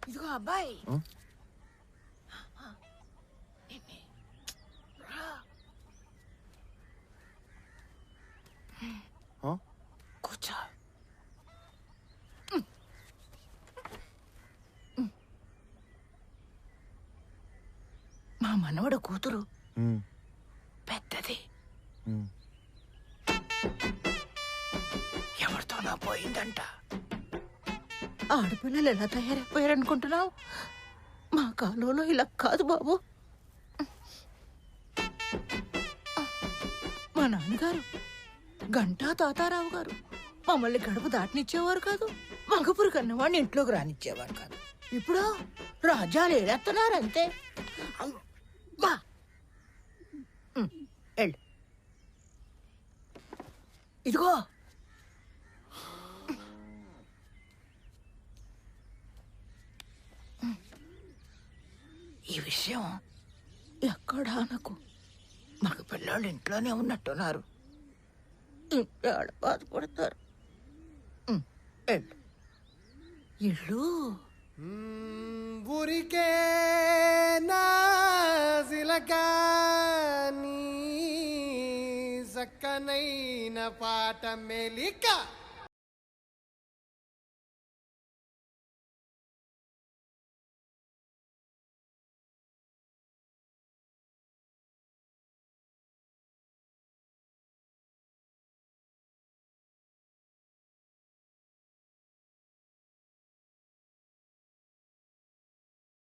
ఇదిగో అబ్బాయి కూర్చో. మా మనవడు కూతురు పెద్దది ఎవరితోనో పోయిందంట. ఆడపిల్లలు ఎలా తయారైపోయారనుకుంటున్నావు? మా కాలంలో ఇలా కాదు బాబు. మా నాన్నగారు గంటా తాతారావు గారు మమ్మల్ని గడప దాటనిచ్చేవారు కాదు. మగపురు కన్నవాడిని ఇంట్లోకి రానిచ్చేవారు కాదు. ఇప్పుడు రాజ్యాలు ఏడెత్తున్నారంతే. అమ్మా వెళ్ళు. ఇదిగో ఈ విషయం ఎక్కడా నాకు. మగ పిల్లాళ్ళు ఇంట్లోనే ఉన్నట్టున్నారు. ఆడ బాధపడతారు. ఇల్లు ఊరికే నాజిలగాని సక్కనైన పాట మెలిక